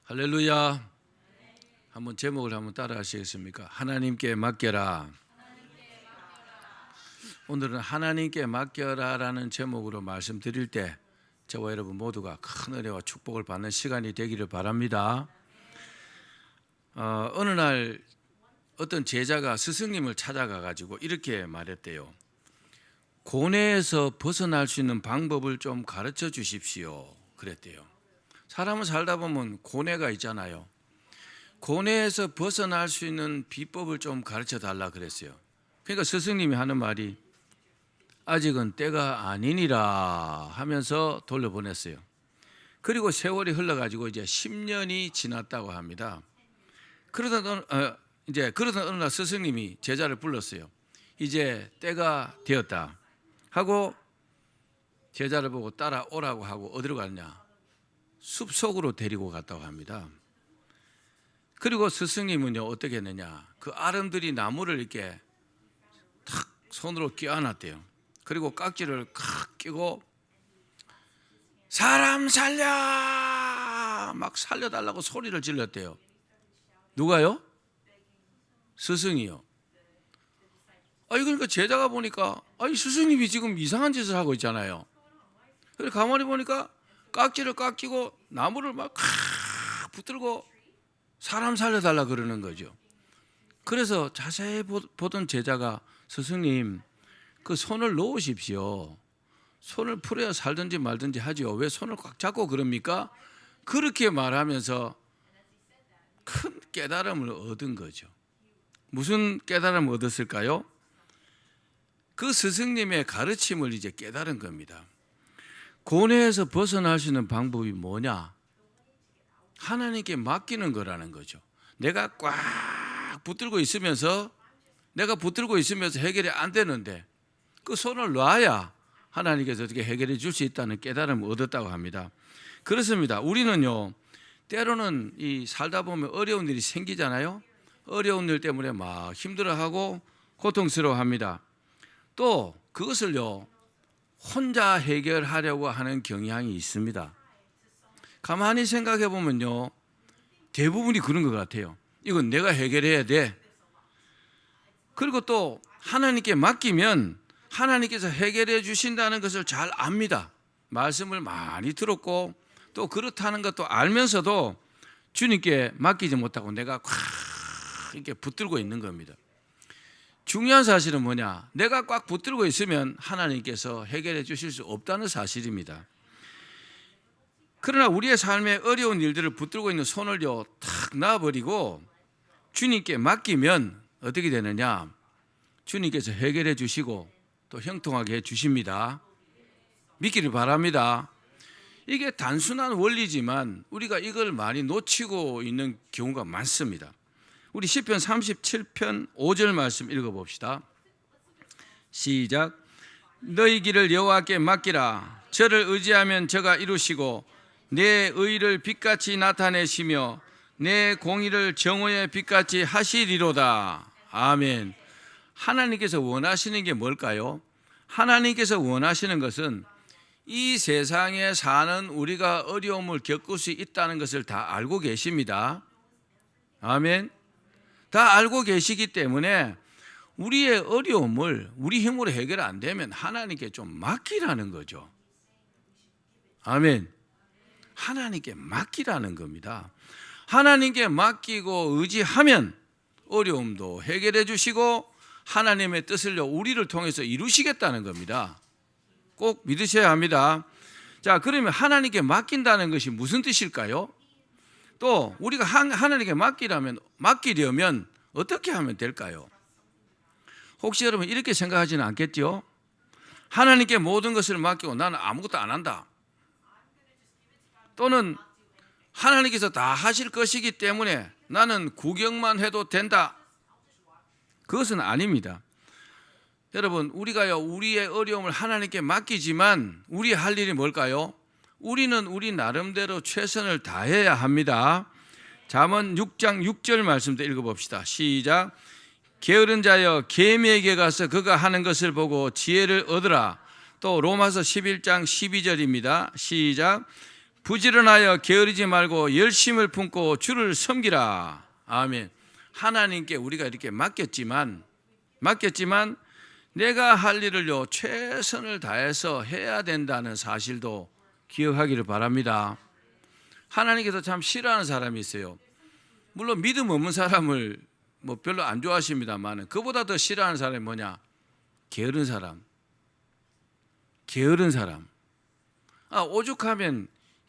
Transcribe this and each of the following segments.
할렐루야. 한번 제목을 한번 따라 하시겠습니까? 하나님께 맡겨라. 오늘은 하나님께 맡겨라라는 제목으로 말씀드릴 때 저와 여러분 모두가 큰 은혜와 축복을 받는 시간이 되기를 바랍니다. 어느 날 어떤 제자가 스승님을 찾아가 가지고 이렇게 말했대요. 고뇌에서 벗어날 수 있는 방법을 좀 가르쳐 주십시오. 그랬대요. 사람은 살다 보면 고뇌가 있잖아요. 고뇌에서 벗어날 수 있는 비법을 좀 가르쳐 달라 그랬어요. 그러니까 스승님이 하는 말이 아직은 때가 아니니라 하면서 돌려보냈어요. 그리고 세월이 흘러가지고 이제 10년이 지났다고 합니다. 그러던 어느 날 스승님이 제자를 불렀어요. 이제 때가 되었다 하고 제자를 보고 따라오라고 하고 어디로 갔냐? 숲속으로 데리고 갔다고 합니다. 그리고 스승님은요 어떻게 했느냐? 그 아름드리 나무를 이렇게 탁 손으로 껴안았대요. 그리고 깍지를 칵 끼고 사람 살려! 막 살려달라고 소리를 질렀대요. 누가요? 스승이요. 그러니까 제자가 보니까 스승님이 지금 이상한 짓을 하고 있잖아요. 그래서 가만히 보니까 깍지를 꽉 끼고 나무를 막 붙들고 사람 살려달라 그러는 거죠. 그래서 자세히 보던 제자가 스승님 그 손을 놓으십시오. 손을 풀어야 살든지 말든지 하죠. 왜 손을 꽉 잡고 그럽니까? 그렇게 말하면서 큰 깨달음을 얻은 거죠. 무슨 깨달음을 얻었을까요? 그 스승님의 가르침을 이제 깨달은 겁니다. 고뇌에서 벗어날 수 있는 방법이 뭐냐? 하나님께 맡기는 거라는 거죠. 내가 꽉 붙들고 있으면서 해결이 안 되는데 그 손을 놔야 하나님께서 어떻게 해결해 줄 수 있다는 깨달음을 얻었다고 합니다. 그렇습니다. 우리는요 때로는 이 살다 보면 어려운 일이 생기잖아요. 어려운 일 때문에 막 힘들어하고 고통스러워합니다. 또 그것을요 혼자 해결하려고 하는 경향이 있습니다. 가만히 생각해 보면요 대부분이 그런 것 같아요. 이건 내가 해결해야 돼. 그리고 또 하나님께 맡기면 하나님께서 해결해 주신다는 것을 잘 압니다. 말씀을 많이 들었고 또 그렇다는 것도 알면서도 주님께 맡기지 못하고 내가 꽉 이렇게 붙들고 있는 겁니다. 중요한 사실은 뭐냐? 내가 꽉 붙들고 있으면 하나님께서 해결해 주실 수 없다는 사실입니다. 그러나 우리의 삶에 어려운 일들을 붙들고 있는 손을요 탁 놔버리고 주님께 맡기면 어떻게 되느냐? 주님께서 해결해 주시고 또 형통하게 해 주십니다. 믿기를 바랍니다. 이게 단순한 원리지만 우리가 이걸 많이 놓치고 있는 경우가 많습니다. 우리 시편 37편 5절 말씀 읽어봅시다. 시작. 너희 길을 여호와께 맡기라. 저를 의지하면 저가 이루시고 내 의를 빛같이 나타내시며 내 공의를 정오의 빛같이 하시리로다. 아멘. 하나님께서 원하시는 게 뭘까요? 하나님께서 원하시는 것은 이 세상에 사는 우리가 어려움을 겪을 수 있다는 것을 다 알고 계십니다. 아멘. 다 알고 계시기 때문에 우리의 어려움을 우리 힘으로 해결 안 되면 하나님께 좀 맡기라는 거죠. 아멘. 하나님께 맡기라는 겁니다. 하나님께 맡기고 의지하면 어려움도 해결해 주시고 하나님의 뜻을 우리를 통해서 이루시겠다는 겁니다. 꼭 믿으셔야 합니다. 자, 그러면 하나님께 맡긴다는 것이 무슨 뜻일까요? 또 우리가 하나님께 맡기려면 어떻게 하면 될까요? 혹시 여러분 이렇게 생각하지는 않겠죠? 하나님께 모든 것을 맡기고 나는 아무것도 안 한다. 또는 하나님께서 다 하실 것이기 때문에 나는 구경만 해도 된다. 그것은 아닙니다. 여러분 우리가요 우리의 어려움을 하나님께 맡기지만 우리 할 일이 뭘까요? 우리는 우리 나름대로 최선을 다해야 합니다. 잠언 6장 6절 말씀도 읽어봅시다. 시작. 게으른 자여 계미에게 가서 그가 하는 것을 보고 지혜를 얻으라. 또 로마서 11장 12절입니다. 시작. 부지런하여 게으르지 말고 열심을 품고 주를 섬기라. 아멘. 하나님께 우리가 이렇게 맡겼지만 내가 할 일을요 최선을 다해서 해야 된다는 사실도 기억하기를 바랍니다. 하나님께서 참 싫어하는 사람이 있어요. 물론 믿음 없는 사람을 뭐 별로 안 좋아하십니다만 그보다 더 싫어하는 사람이 뭐냐? 게으른 사람. 오죽하면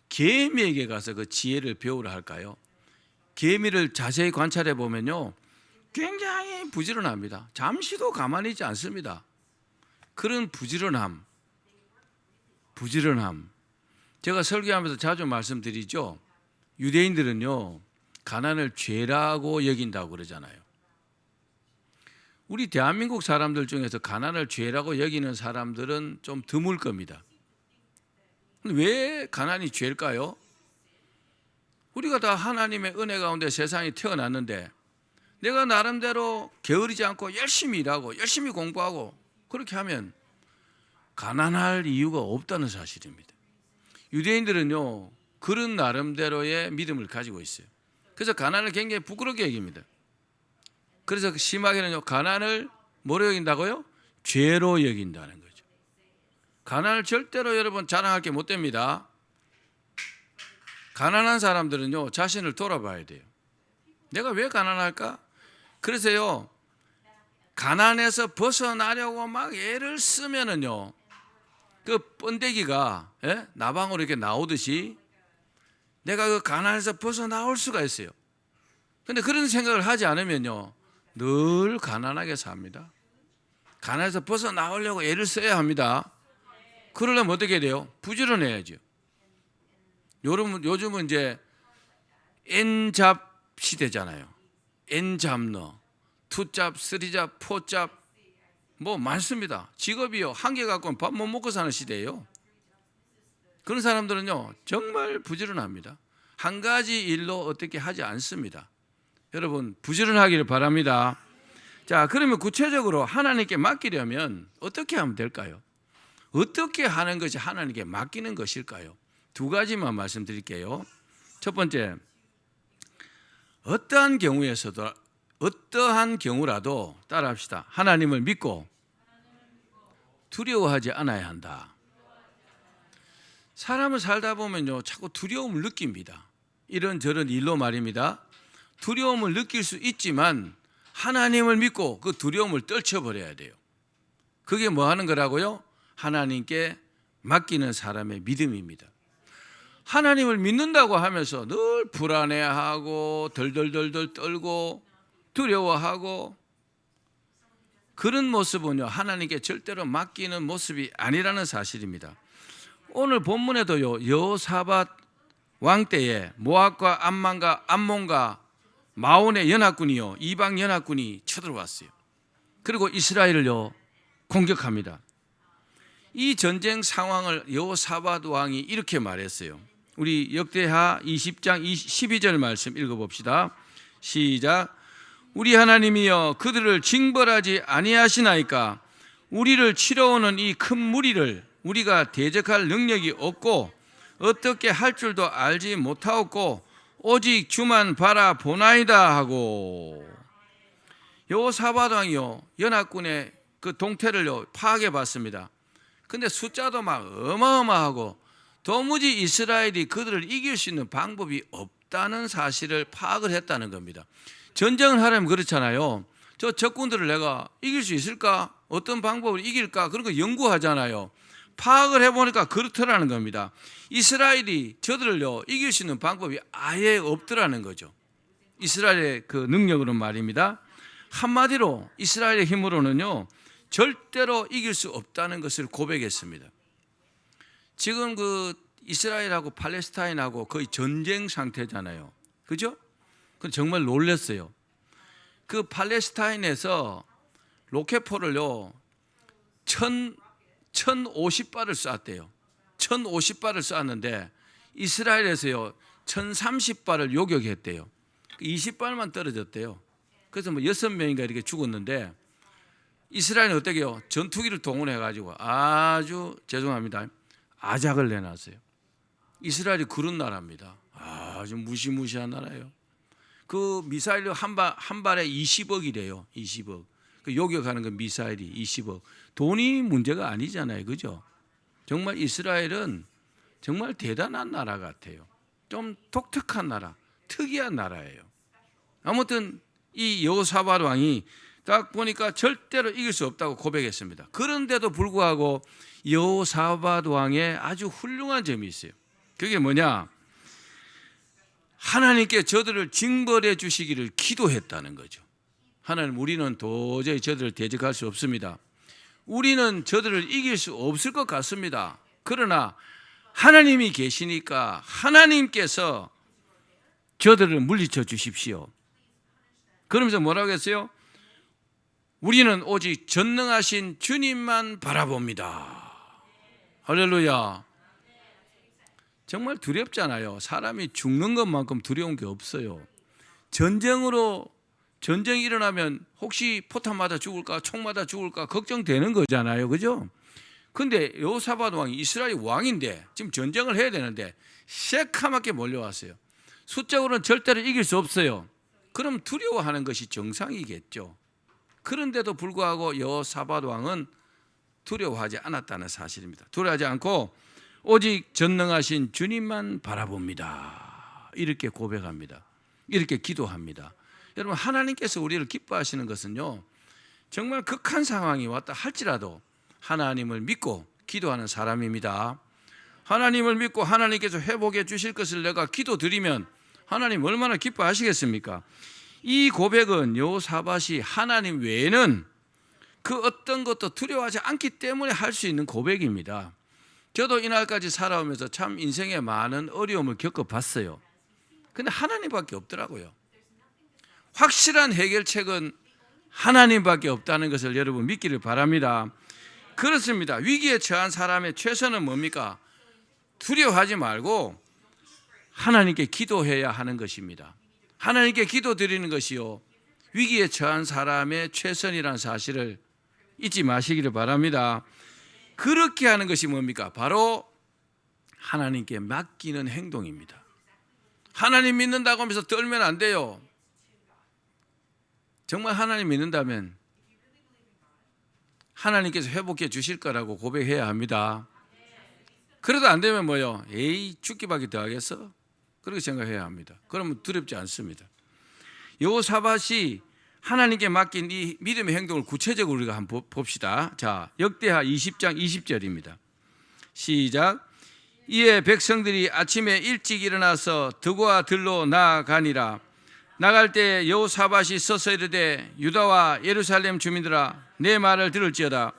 개미에게 가서 그 지혜를 배우라 할까요? 개미를 자세히 관찰해 보면요 굉장히 부지런합니다. 잠시도 가만히 있지 않습니다. 그런 부지런함. 제가 설교하면서 자주 말씀드리죠. 유대인들은요 가난을 죄라고 여긴다고 그러잖아요. 우리 대한민국 사람들 중에서 가난을 죄라고 여기는 사람들은 좀 드물 겁니다. 왜 가난이 죄일까요? 우리가 다 하나님의 은혜 가운데 세상에 태어났는데 내가 나름대로 게으르지 않고 열심히 일하고 열심히 공부하고 그렇게 하면 가난할 이유가 없다는 사실입니다. 유대인들은요 그런 나름대로의 믿음을 가지고 있어요. 그래서 가난을 굉장히 부끄럽게 여깁니다. 그래서 심하게는요 가난을 뭐로 여긴다고요? 죄로 여긴다는 거죠. 가난을 절대로 여러분 자랑할 게 못 됩니다. 가난한 사람들은요 자신을 돌아봐야 돼요. 내가 왜 가난할까? 그래서요 가난에서 벗어나려고 막 애를 쓰면은요 그 번데기가 나방으로 이렇게 나오듯이 내가 그 가난에서 벗어나올 수가 있어요. 근데 그런 생각을 하지 않으면요 늘 가난하게 삽니다. 가난에서 벗어나오려고 애를 써야 합니다. 그러려면 어떻게 돼요? 부지런해야죠. 요즘은 이제 N잡 시대잖아요. N잡너, 투잡, 쓰리잡, 포잡 뭐 많습니다. 직업이요 한 개 갖고는 밥 못 먹고 사는 시대예요. 그런 사람들은요 정말 부지런합니다. 한 가지 일로 어떻게 하지 않습니다. 여러분 부지런하기를 바랍니다. 자, 그러면 구체적으로 하나님께 맡기려면 어떻게 하면 될까요? 어떻게 하는 것이 하나님께 맡기는 것일까요? 두 가지만 말씀드릴게요. 첫 번째, 어떠한 경우라도 따라합시다. 하나님을 믿고 두려워하지 않아야 한다. 사람을 살다 보면요 자꾸 두려움을 느낍니다. 이런저런 일로 말입니다. 두려움을 느낄 수 있지만 하나님을 믿고 그 두려움을 떨쳐버려야 돼요. 그게 뭐 하는 거라고요? 하나님께 맡기는 사람의 믿음입니다. 하나님을 믿는다고 하면서 늘 불안해하고 덜덜덜덜 떨고 두려워하고 그런 모습은요 하나님께 절대로 맡기는 모습이 아니라는 사실입니다. 오늘 본문에도요 여호사밧 왕 때에 모압과 암몬과 마온의 연합군이요 이방 연합군이 쳐들어왔어요. 그리고 이스라엘을요 공격합니다. 이 전쟁 상황을 여호사밧 왕이 이렇게 말했어요. 우리 역대하 20장 12절 말씀 읽어봅시다. 시작. 우리 하나님이여 그들을 징벌하지 아니하시나이까. 우리를 치러오는 이 큰 무리를 우리가 대적할 능력이 없고 어떻게 할 줄도 알지 못하옵고 오직 주만 바라보나이다 하고. 여호사밧 왕이요 연합군의 그 동태를 파악해 봤습니다. 근데 숫자도 막 어마어마하고 도무지 이스라엘이 그들을 이길 수 있는 방법이 없다는 사실을 파악을 했다는 겁니다. 전쟁을 하려면 그렇잖아요. 저 적군들을 내가 이길 수 있을까? 어떤 방법을 이길까? 그런 거 연구하잖아요. 파악을 해보니까 그렇더라는 겁니다. 이스라엘이 저들을요 이길 수 있는 방법이 아예 없더라는 거죠. 이스라엘의 그 능력으로는 말입니다. 한마디로 이스라엘의 힘으로는요 절대로 이길 수 없다는 것을 고백했습니다. 지금 그 이스라엘하고 팔레스타인하고 거의 전쟁 상태잖아요. 그죠? 정말 놀랐어요. 그 팔레스타인에서 로켓포를요 1050발을 쐈대요. 1050발을 쐈는데 이스라엘에서요 1030발을 요격했대요. 20발만 떨어졌대요. 그래서 뭐 6명인가 이렇게 죽었는데 이스라엘은 어떻게 해요? 전투기를 동원해가지고 아주 죄송합니다. 아작을 내놨어요. 이스라엘이 그런 나라입니다. 아주 무시무시한 나라예요. 그 미사일 한 발에 20억이래요. 20억. 그 요격하는 그 미사일이 20억. 돈이 문제가 아니잖아요. 그죠? 정말 이스라엘은 정말 대단한 나라 같아요. 좀 독특한 나라, 특이한 나라예요. 아무튼 이 여호사밧 왕이 딱 보니까 절대로 이길 수 없다고 고백했습니다. 그런데도 불구하고 여호사밧 왕의 아주 훌륭한 점이 있어요. 그게 뭐냐? 하나님께 저들을 징벌해 주시기를 기도했다는 거죠. 하나님, 우리는 도저히 저들을 대적할 수 없습니다. 우리는 저들을 이길 수 없을 것 같습니다. 그러나 하나님이 계시니까 하나님께서 저들을 물리쳐 주십시오. 그러면서 뭐라고 했어요? 우리는 오직 전능하신 주님만 바라봅니다. 할렐루야. 정말 두렵잖아요. 사람이 죽는 것만큼 두려운 게 없어요. 전쟁이 일어나면 혹시 포탄 맞아 죽을까, 총 맞아 죽을까 걱정되는 거잖아요. 그죠? 근데 여호사밧 왕이 이스라엘 왕인데 지금 전쟁을 해야 되는데 새카맣게 몰려왔어요. 숫자로는 절대로 이길 수 없어요. 그럼 두려워하는 것이 정상이겠죠. 그런데도 불구하고 여호사밧 왕은 두려워하지 않았다는 사실입니다. 두려워하지 않고 오직 전능하신 주님만 바라봅니다. 이렇게 고백합니다. 이렇게 기도합니다. 여러분, 하나님께서 우리를 기뻐하시는 것은요, 정말 극한 상황이 왔다 할지라도 하나님을 믿고 기도하는 사람입니다. 하나님을 믿고 하나님께서 회복해 주실 것을 내가 기도드리면 하나님 얼마나 기뻐하시겠습니까? 이 고백은 여호사밧이 하나님 외에는 그 어떤 것도 두려워하지 않기 때문에 할 수 있는 고백입니다. 저도 이날까지 살아오면서 참 인생에 많은 어려움을 겪어봤어요. 근데 하나님밖에 없더라고요. 확실한 해결책은 하나님밖에 없다는 것을 여러분 믿기를 바랍니다. 그렇습니다. 위기에 처한 사람의 최선은 뭡니까? 두려워하지 말고 하나님께 기도해야 하는 것입니다. 하나님께 기도드리는 것이요, 위기에 처한 사람의 최선이라는 사실을 잊지 마시기를 바랍니다. 그렇게 하는 것이 뭡니까? 바로 하나님께 맡기는 행동입니다. 하나님 믿는다고 하면서 떨면 안 돼요. 정말 하나님 믿는다면 하나님께서 회복해 주실 거라고 고백해야 합니다. 그래도 안 되면 뭐요? 에이, 죽기밖에 더 하겠어? 그렇게 생각해야 합니다. 그러면 두렵지 않습니다. 여호사밧이 하나님께 맡긴 이 믿음의 행동을 구체적으로 우리가 한번 봅시다. 자, 역대하 20장 20절입니다. 시작. 이에 백성들이 아침에 일찍 일어나서 드고와 들로 나아가니라. 나갈 때 여호사밧이 서서 이르되 유다와 예루살렘 주민들아, 내 말을 들을지어다.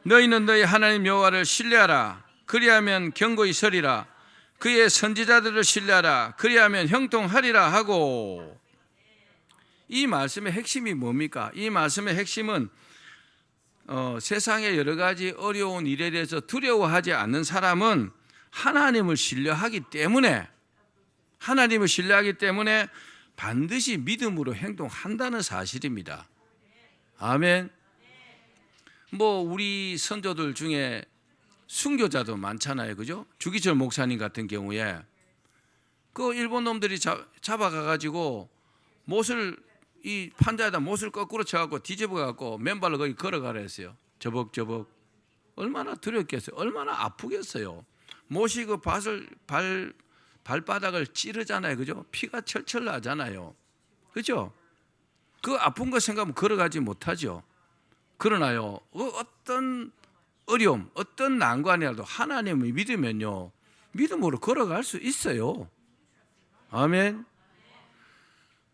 너희는 너희 하나님 여호와를 신뢰하라. 그리하면 견고히 서리라. 그의 선지자들을 신뢰하라. 그리하면 형통하리라 하고. 이 말씀의 핵심이 뭡니까? 이 말씀의 핵심은 세상의 여러 가지 어려운 일에 대해서 두려워하지 않는 사람은 하나님을 신뢰하기 때문에 반드시 믿음으로 행동한다는 사실입니다. 아멘. 우리 선조들 중에 순교자도 많잖아요. 그죠? 주기철 목사님 같은 경우에 그 일본 놈들이 잡아가가지고 이 판자에다 못을 거꾸로 쳐갖고 뒤집어갖고 맨발로 거기 걸어가라 했어요. 저벅저벅. 얼마나 두렵겠어요. 얼마나 아프겠어요. 못이 그 발바닥을 찌르잖아요. 그죠? 피가 철철 나잖아요. 그죠? 그 아픈 거 생각하면 걸어가지 못하죠. 그러나요, 어떤 어려움, 어떤 난관이라도 하나님을 믿으면요, 믿음으로 걸어갈 수 있어요. 아멘.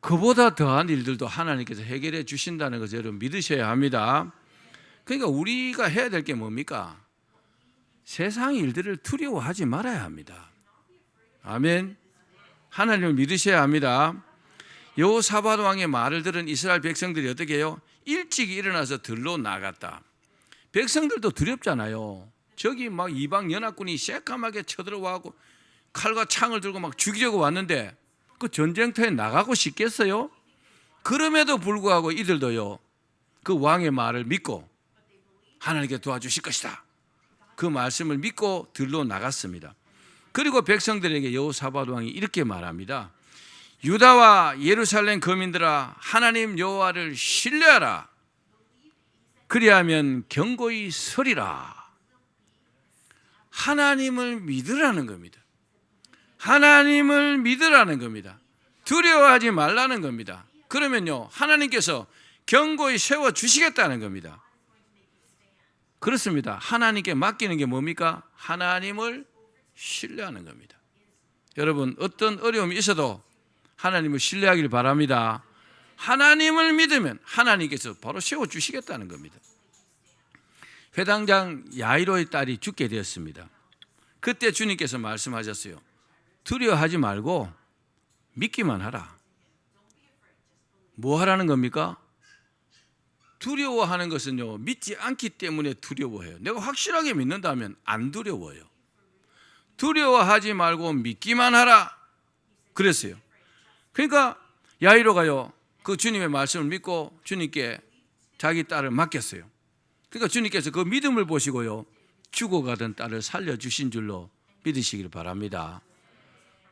그보다 더한 일들도 하나님께서 해결해 주신다는 것을 여러분 믿으셔야 합니다. 그러니까 우리가 해야 될 게 뭡니까? 세상 일들을 두려워하지 말아야 합니다. 아멘. 하나님을 믿으셔야 합니다. 여호사밧 왕의 말을 들은 이스라엘 백성들이 어떻게 해요? 일찍 일어나서 들로 나갔다. 백성들도 두렵잖아요. 저기 막 이방 연합군이 새까맣게 쳐들어와고 칼과 창을 들고 막 죽이려고 왔는데 그 전쟁터에 나가고 싶겠어요? 그럼에도 불구하고 이들도요, 그 왕의 말을 믿고 하나님께 도와주실 것이다, 그 말씀을 믿고 들로 나갔습니다. 그리고 백성들에게 여호사밧 왕이 이렇게 말합니다. 유다와 예루살렘 거민들아, 하나님 여호와를 신뢰하라. 그리하면 견고히 서리라. 하나님을 믿으라는 겁니다. 하나님을 믿으라는 겁니다. 두려워하지 말라는 겁니다. 그러면요, 하나님께서 견고히 세워주시겠다는 겁니다. 그렇습니다. 하나님께 맡기는 게 뭡니까? 하나님을 신뢰하는 겁니다. 여러분, 어떤 어려움이 있어도 하나님을 신뢰하기를 바랍니다. 하나님을 믿으면 하나님께서 바로 세워주시겠다는 겁니다. 회당장 야이로의 딸이 죽게 되었습니다. 그때 주님께서 말씀하셨어요. 두려워하지 말고 믿기만 하라. 뭐 하라는 겁니까? 두려워하는 것은요, 믿지 않기 때문에 두려워해요. 내가 확실하게 믿는다면 안 두려워요. 두려워하지 말고 믿기만 하라 그랬어요. 그러니까 야이로가요, 그 주님의 말씀을 믿고 주님께 자기 딸을 맡겼어요. 그러니까 주님께서 그 믿음을 보시고요, 죽어가던 딸을 살려주신 줄로 믿으시기를 바랍니다.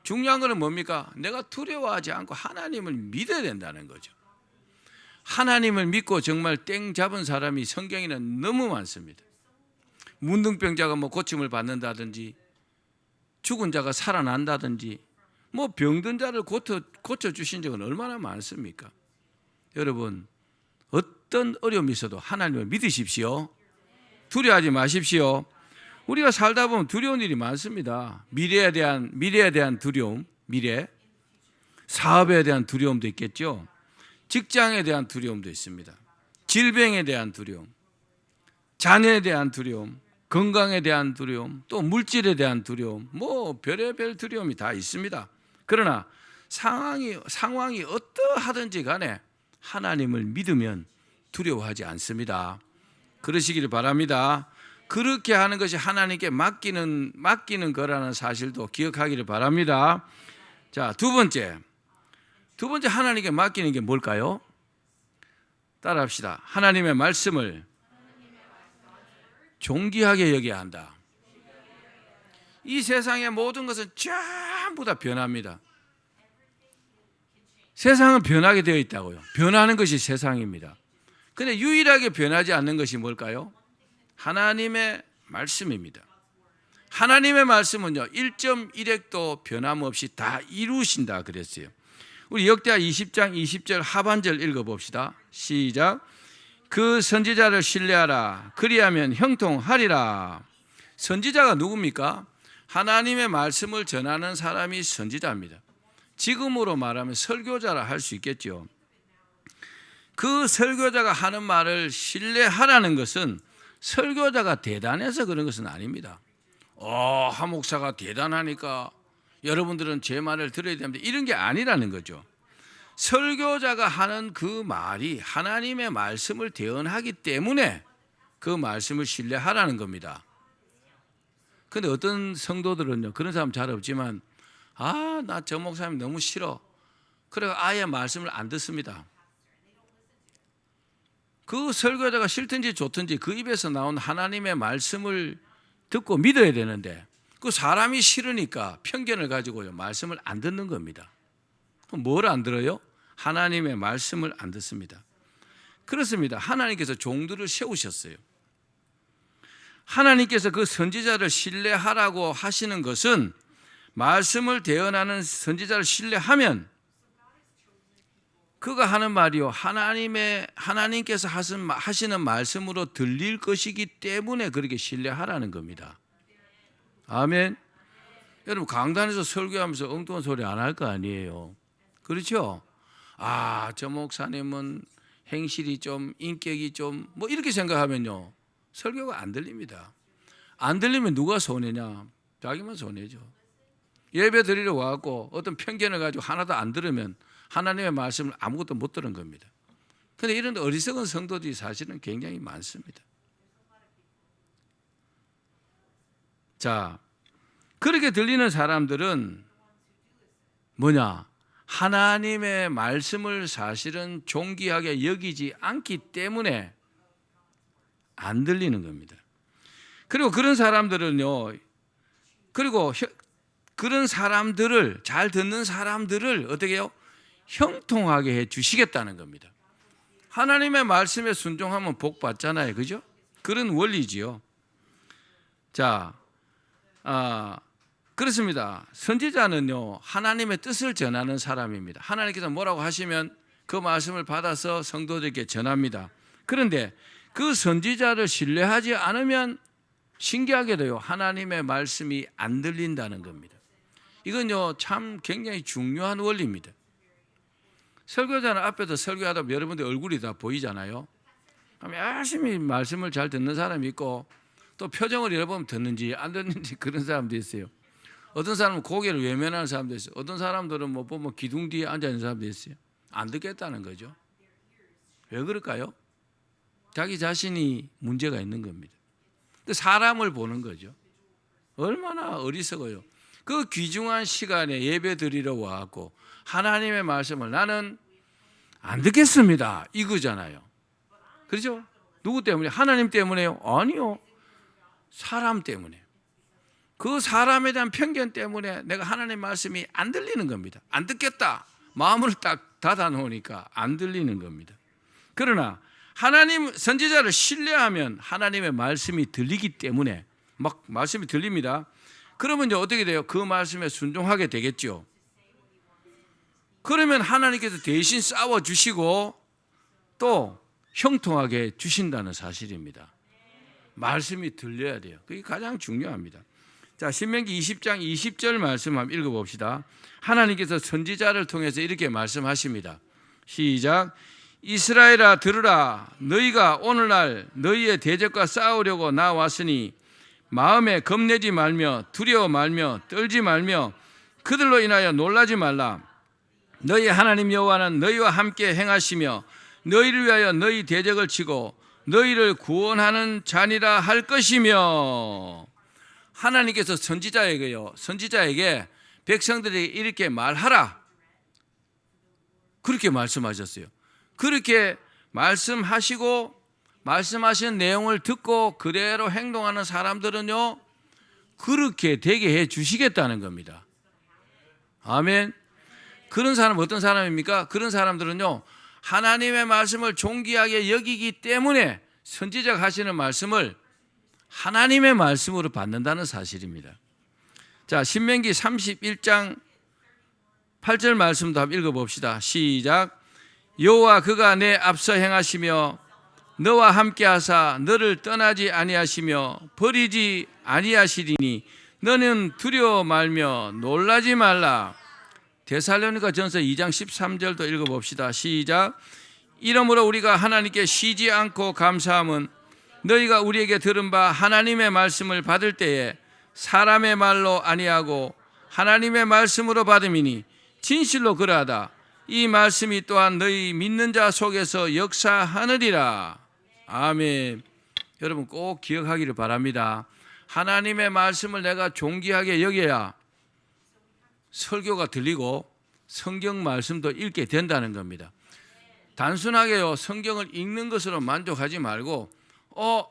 중요한 것은 뭡니까? 내가 두려워하지 않고 하나님을 믿어야 된다는 거죠. 하나님을 믿고 정말 땡 잡은 사람이 성경에는 너무 많습니다. 문둥병자가 뭐 고침을 받는다든지, 죽은 자가 살아난다든지, 뭐 병든 자를 고쳐주신 적은 얼마나 많습니까? 여러분, 어떤 어려움이 있어도 하나님을 믿으십시오. 두려워하지 마십시오. 우리가 살다 보면 두려운 일이 많습니다. 미래에 대한 두려움, 사업에 대한 두려움도 있겠죠. 직장에 대한 두려움도 있습니다. 질병에 대한 두려움, 자녀에 대한 두려움, 건강에 대한 두려움, 또 물질에 대한 두려움, 뭐 별의별 두려움이 다 있습니다. 그러나 상황이 어떠하든지 간에 하나님을 믿으면 두려워하지 않습니다. 그러시기를 바랍니다. 그렇게 하는 것이 하나님께 맡기는 거라는 사실도 기억하기를 바랍니다. 자, 두 번째 하나님께 맡기는 게 뭘까요? 따라합시다. 하나님의 말씀을 존귀하게 여겨야 한다. 이 세상의 모든 것은 전부 다 변합니다. 세상은 변하게 되어 있다고요. 변하는 것이 세상입니다. 그런데 유일하게 변하지 않는 것이 뭘까요? 하나님의 말씀입니다. 하나님의 말씀은요, 1.1핵도 변함없이 다 이루신다 그랬어요. 우리 역대하 20장 20절 하반절 읽어봅시다. 시작. 그 선지자를 신뢰하라. 그리하면 형통하리라. 선지자가 누굽니까? 하나님의 말씀을 전하는 사람이 선지자입니다. 지금으로 말하면 설교자라 할 수 있겠죠. 그 설교자가 하는 말을 신뢰하라는 것은 설교자가 대단해서 그런 것은 아닙니다. 한 목사가 대단하니까 여러분들은 제 말을 들어야 됩니다, 이런 게 아니라는 거죠. 설교자가 하는 그 말이 하나님의 말씀을 대언하기 때문에 그 말씀을 신뢰하라는 겁니다. 그런데 어떤 성도들은요, 그런 사람 잘 없지만 나 저 목사님 너무 싫어. 그래서 아예 말씀을 안 듣습니다. 그 설교자가 싫든지 좋든지 그 입에서 나온 하나님의 말씀을 듣고 믿어야 되는데 그 사람이 싫으니까 편견을 가지고요, 말씀을 안 듣는 겁니다. 그럼 뭘 안 들어요? 하나님의 말씀을 안 듣습니다. 그렇습니다. 하나님께서 종들을 세우셨어요. 하나님께서 그 선지자를 신뢰하라고 하시는 것은 말씀을 대언하는 선지자를 신뢰하면 그가 하는 말이요, 하나님께서 하시는 말씀으로 들릴 것이기 때문에 그렇게 신뢰하라는 겁니다. 아멘. 여러분, 강단에서 설교하면서 엉뚱한 소리 안 할 거 아니에요. 그렇죠? 저 목사님은 행실이 좀, 인격이 좀, 뭐 이렇게 생각하면요, 설교가 안 들립니다. 안 들리면 누가 손해냐? 자기만 손해죠. 예배 드리러 와갖고 어떤 편견을 가지고 하나도 안 들으면 하나님의 말씀을 아무것도 못 들은 겁니다. 그런데 이런 어리석은 성도들이 사실은 굉장히 많습니다. 자, 그렇게 들리는 사람들은 뭐냐? 하나님의 말씀을 사실은 존귀하게 여기지 않기 때문에 안 들리는 겁니다. 그리고 그런 사람들은요, 그리고 그런 사람들을, 잘 듣는 사람들을 어떻게 해요? 형통하게 해 주시겠다는 겁니다. 하나님의 말씀에 순종하면 복 받잖아요. 그죠? 그런 원리지요. 자, 그렇습니다. 선지자는요, 하나님의 뜻을 전하는 사람입니다. 하나님께서 뭐라고 하시면 그 말씀을 받아서 성도들에게 전합니다. 그런데 그 선지자를 신뢰하지 않으면 신기하게도요, 하나님의 말씀이 안 들린다는 겁니다. 이건요, 참 굉장히 중요한 원리입니다. 설교자는 앞에서 설교하다 보면 여러분들 얼굴이 다 보이잖아요. 열심히 말씀을 잘 듣는 사람이 있고, 또 표정을 여러분 듣는지 안 듣는지 그런 사람도 있어요. 어떤 사람은 고개를 외면하는 사람도 있어요. 어떤 사람들은 뭐 보면 기둥 뒤에 앉아 있는 사람도 있어요. 안 듣겠다는 거죠. 왜 그럴까요? 자기 자신이 문제가 있는 겁니다. 사람을 보는 거죠. 얼마나 어리석어요. 그 귀중한 시간에 예배 드리러 와갖고 하나님의 말씀을 나는 안 듣겠습니다, 이거잖아요. 그렇죠? 누구 때문에? 하나님 때문에요? 아니요. 사람 때문에. 그 사람에 대한 편견 때문에 내가 하나님 말씀이 안 들리는 겁니다. 안 듣겠다. 마음을 딱 닫아 놓으니까 안 들리는 겁니다. 그러나 하나님 선지자를 신뢰하면 하나님의 말씀이 들리기 때문에 막 말씀이 들립니다. 그러면 이제 어떻게 돼요? 그 말씀에 순종하게 되겠죠. 그러면 하나님께서 대신 싸워주시고 또 형통하게 주신다는 사실입니다. 말씀이 들려야 돼요. 그게 가장 중요합니다. 자, 신명기 20장 20절 말씀 한번 읽어봅시다. 하나님께서 선지자를 통해서 이렇게 말씀하십니다. 시작. 이스라엘아 들으라. 너희가 오늘날 너희의 대적과 싸우려고 나왔으니 마음에 겁내지 말며 두려워 말며 떨지 말며 그들로 인하여 놀라지 말라. 너희 하나님 여호와는 너희와 함께 행하시며 너희를 위하여 너희 대적을 치고 너희를 구원하는 자니라 할 것이며. 하나님께서 선지자에게 백성들에게 이렇게 말하라, 그렇게 말씀하셨어요. 그렇게 말씀하시고 말씀하신 내용을 듣고 그대로 행동하는 사람들은요, 그렇게 되게 해 주시겠다는 겁니다. 아멘. 그런 사람은 어떤 사람입니까? 그런 사람들은요, 하나님의 말씀을 존귀하게 여기기 때문에 선지자가 하시는 말씀을 하나님의 말씀으로 받는다는 사실입니다. 자, 신명기 31장 8절 말씀도 한번 읽어봅시다. 시작. 여호와 그가 내 앞서 행하시며 너와 함께하사 너를 떠나지 아니하시며 버리지 아니하시리니 너는 두려워 말며 놀라지 말라. 데살로니가 전서 2장 13절도 읽어봅시다. 시작. 이러므로 우리가 하나님께 쉬지 않고 감사함은 너희가 우리에게 들은 바 하나님의 말씀을 받을 때에 사람의 말로 아니하고 하나님의 말씀으로 받음이니 진실로 그러하다. 이 말씀이 또한 너희 믿는 자 속에서 역사하느리라. 아멘. 여러분 꼭 기억하기를 바랍니다. 하나님의 말씀을 내가 존귀하게 여겨야 설교가 들리고 성경 말씀도 읽게 된다는 겁니다. 단순하게요, 성경을 읽는 것으로 만족하지 말고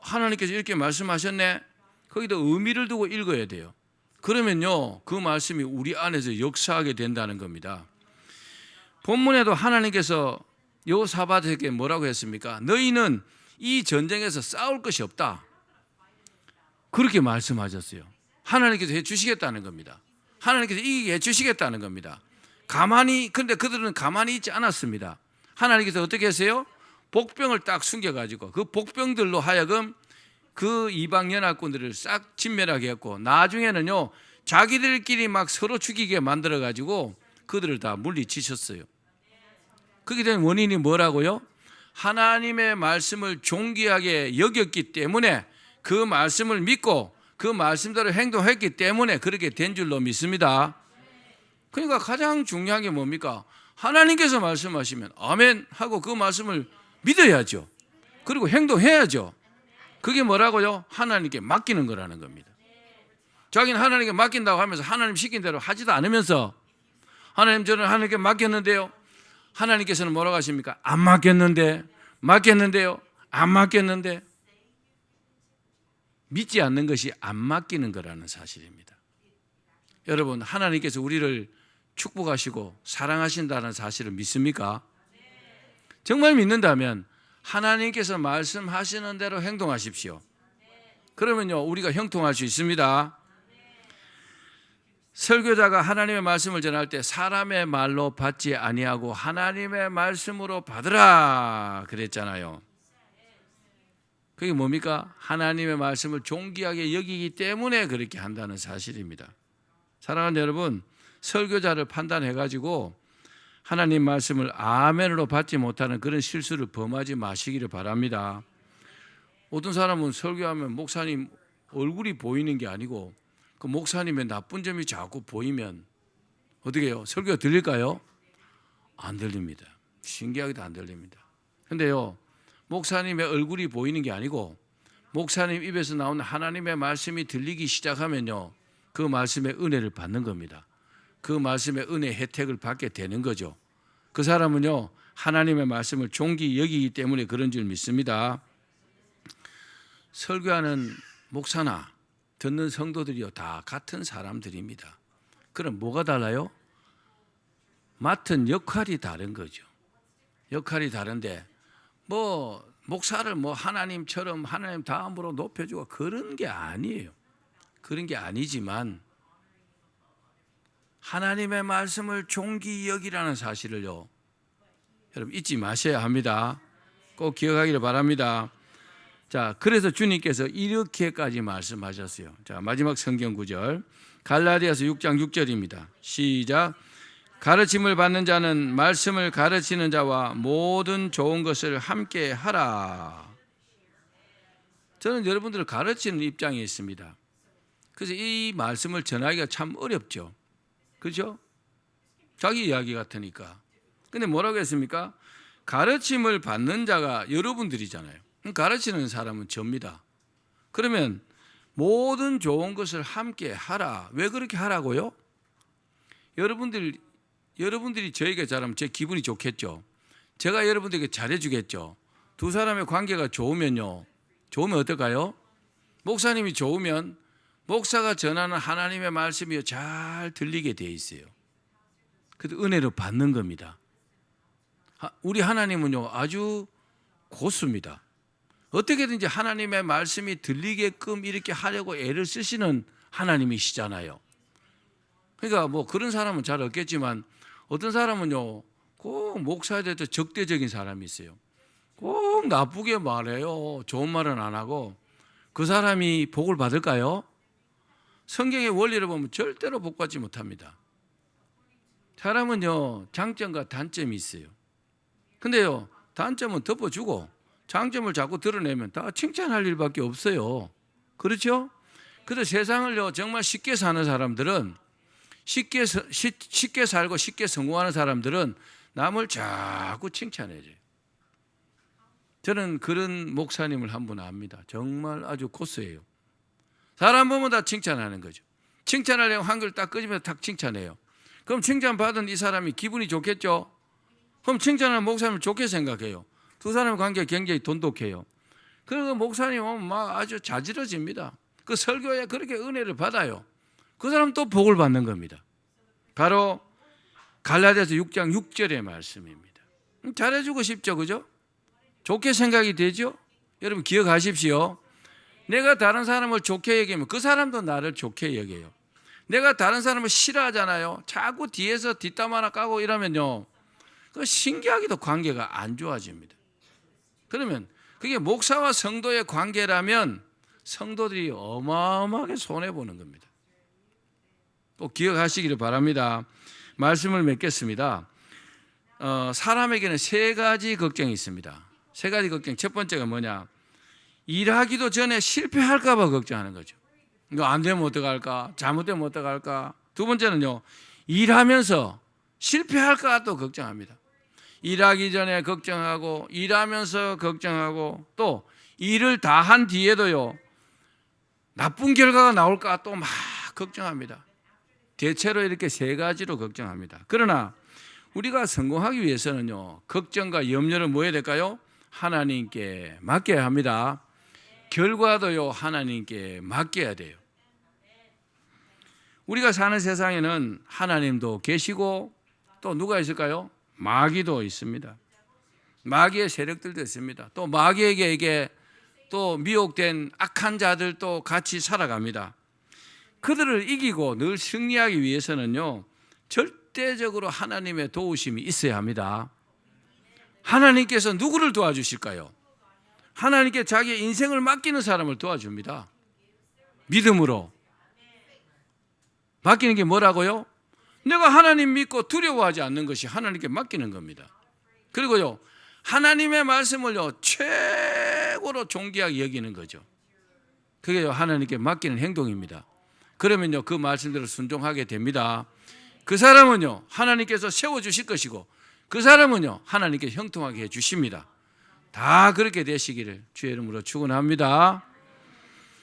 하나님께서 이렇게 말씀하셨네, 거기다 의미를 두고 읽어야 돼요. 그러면요, 그 말씀이 우리 안에서 역사하게 된다는 겁니다. 본문에도 하나님께서 여호사밧에게 뭐라고 했습니까? 너희는 이 전쟁에서 싸울 것이 없다, 그렇게 말씀하셨어요. 하나님께서 해주시겠다는 겁니다. 하나님께서 이기게 해주시겠다는 겁니다. 그런데 그들은 가만히 있지 않았습니다. 하나님께서 어떻게 했어요? 복병을 딱 숨겨가지고 그 복병들로 하여금 그 이방 연합군들을 싹 진멸하게 했고, 나중에는요, 자기들끼리 막 서로 죽이게 만들어가지고 그들을 다 물리치셨어요. 그렇게 된 원인이 뭐라고요? 하나님의 말씀을 존귀하게 여겼기 때문에, 그 말씀을 믿고 그 말씀대로 행동했기 때문에 그렇게 된 줄로 믿습니다. 그러니까 가장 중요한 게 뭡니까? 하나님께서 말씀하시면 아멘 하고 그 말씀을 믿어야죠. 그리고 행동해야죠. 그게 뭐라고요? 하나님께 맡기는 거라는 겁니다. 자기는 하나님께 맡긴다고 하면서 하나님 시킨 대로 하지도 않으면서 하나님 저는 하나님께 맡겼는데요, 하나님께서는 뭐라고 하십니까? 안 맡겼는데요, 안 맡겼는데. 믿지 않는 것이 안 맡기는 거라는 사실입니다. 여러분, 하나님께서 우리를 축복하시고 사랑하신다는 사실을 믿습니까? 정말 믿는다면 하나님께서 말씀하시는 대로 행동하십시오. 그러면요, 우리가 형통할 수 있습니다. 설교자가 하나님의 말씀을 전할 때 사람의 말로 받지 아니하고 하나님의 말씀으로 받으라 그랬잖아요. 그게 뭡니까? 하나님의 말씀을 존귀하게 여기기 때문에 그렇게 한다는 사실입니다. 사랑하는 여러분, 설교자를 판단해가지고 하나님 말씀을 아멘으로 받지 못하는 그런 실수를 범하지 마시기를 바랍니다. 어떤 사람은 설교하면 목사님 얼굴이 보이는 게 아니고 그 목사님의 나쁜 점이 자꾸 보이면 어떻게 해요? 설교가 들릴까요? 안 들립니다. 신기하게도 안 들립니다. 근데요, 목사님의 얼굴이 보이는 게 아니고 목사님 입에서 나오는 하나님의 말씀이 들리기 시작하면요, 그 말씀의 은혜를 받는 겁니다. 그 말씀의 은혜 혜택을 받게 되는 거죠. 그 사람은요, 하나님의 말씀을 존귀 여기기 때문에 그런 줄 믿습니다. 설교하는 목사나 듣는 성도들이요, 다 같은 사람들입니다. 그럼 뭐가 달라요? 맡은 역할이 다른 거죠. 역할이 다른데 목사를 하나님처럼 하나님 다음으로 높여주고 그런 게 아니에요. 그런 게 아니지만 하나님의 말씀을 존귀 여기라는 사실을요, 여러분 잊지 마셔야 합니다. 꼭 기억하기를 바랍니다. 자, 그래서 주님께서 이렇게까지 말씀하셨어요. 자, 마지막 성경 구절 갈라디아서 6장 6절입니다. 시작. 가르침을 받는 자는 말씀을 가르치는 자와 모든 좋은 것을 함께 하라. 저는 여러분들을 가르치는 입장에 있습니다. 그래서 이 말씀을 전하기가 참 어렵죠. 그렇죠? 자기 이야기 같으니까. 근데 뭐라고 했습니까? 가르침을 받는 자가 여러분들이잖아요. 가르치는 사람은 접니다. 그러면 모든 좋은 것을 함께 하라. 왜 그렇게 하라고요? 여러분들이 저에게 잘하면 제 기분이 좋겠죠. 제가 여러분들에게 잘해주겠죠. 두 사람의 관계가 좋으면 어떨까요? 목사님이 좋으면 목사가 전하는 하나님의 말씀이 잘 들리게 돼 있어요. 그래서 은혜를 받는 겁니다. 우리 하나님은요, 아주 고수입니다. 어떻게든지 하나님의 말씀이 들리게끔 이렇게 하려고 애를 쓰시는 하나님이시잖아요. 그러니까 그런 사람은 잘 없겠지만 어떤 사람은요, 꼭 목사에 대해서 적대적인 사람이 있어요. 꼭 나쁘게 말해요. 좋은 말은 안 하고. 그 사람이 복을 받을까요? 성경의 원리를 보면 절대로 복받지 못합니다. 사람은요, 장점과 단점이 있어요. 근데요, 단점은 덮어주고 장점을 자꾸 드러내면 다 칭찬할 일밖에 없어요. 그렇죠? 그래서 세상을요, 정말 쉽게 사는 사람들은 쉽게 살고 쉽게 성공하는 사람들은 남을 자꾸 칭찬해줘요. 저는 그런 목사님을 한 분 압니다. 정말 아주 고수예요. 사람 보면 다 칭찬하는 거죠. 칭찬하려면 한글 딱 끄집어서 딱 칭찬해요. 그럼 칭찬받은 이 사람이 기분이 좋겠죠? 그럼 칭찬하는 목사님을 좋게 생각해요. 두 사람의 관계가 굉장히 돈독해요. 그리고 목사님은 막 아주 자지러집니다. 그 설교에 그렇게 은혜를 받아요. 그 사람 또 복을 받는 겁니다. 바로 갈라디아서 6장 6절의 말씀입니다. 잘해주고 싶죠, 그죠? 좋게 생각이 되죠? 여러분 기억하십시오. 내가 다른 사람을 좋게 여기면 그 사람도 나를 좋게 여겨요. 내가 다른 사람을 싫어하잖아요. 자꾸 뒤에서 뒷담 하나 까고 이러면요, 그 신기하게도 관계가 안 좋아집니다. 그러면 그게 목사와 성도의 관계라면 성도들이 어마어마하게 손해보는 겁니다. 꼭 기억하시기를 바랍니다. 말씀을 맺겠습니다. 사람에게는 세 가지 걱정이 있습니다. 세 가지 걱정. 첫 번째가 뭐냐? 일하기도 전에 실패할까 봐 걱정하는 거죠. 이거 안 되면 어떡할까? 잘못되면 어떡할까? 두 번째는요, 일하면서 실패할까 또 걱정합니다. 일하기 전에 걱정하고 일하면서 걱정하고 또 일을 다 한 뒤에도요, 나쁜 결과가 나올까 또 막 걱정합니다. 대체로 이렇게 세 가지로 걱정합니다. 그러나 우리가 성공하기 위해서는요, 걱정과 염려를 뭐 해야 될까요? 하나님께 맡겨야 합니다. 결과도요, 하나님께 맡겨야 돼요. 우리가 사는 세상에는 하나님도 계시고 또 누가 있을까요? 마귀도 있습니다. 마귀의 세력들도 있습니다. 또 마귀에게 또 미혹된 악한 자들도 같이 살아갑니다. 그들을 이기고 늘 승리하기 위해서는요, 절대적으로 하나님의 도우심이 있어야 합니다. 하나님께서 누구를 도와주실까요? 하나님께 자기의 인생을 맡기는 사람을 도와줍니다. 믿음으로. 맡기는 게 뭐라고요? 내가 하나님 믿고 두려워하지 않는 것이 하나님께 맡기는 겁니다. 그리고요, 하나님의 말씀을요, 최고로 존귀하게 여기는 거죠. 그게 하나님께 맡기는 행동입니다. 그러면요, 그 말씀대로 순종하게 됩니다. 그 사람은요, 하나님께서 세워주실 것이고, 그 사람은요, 하나님께 형통하게 해주십니다. 다 그렇게 되시기를 주의 이름으로 축원합니다.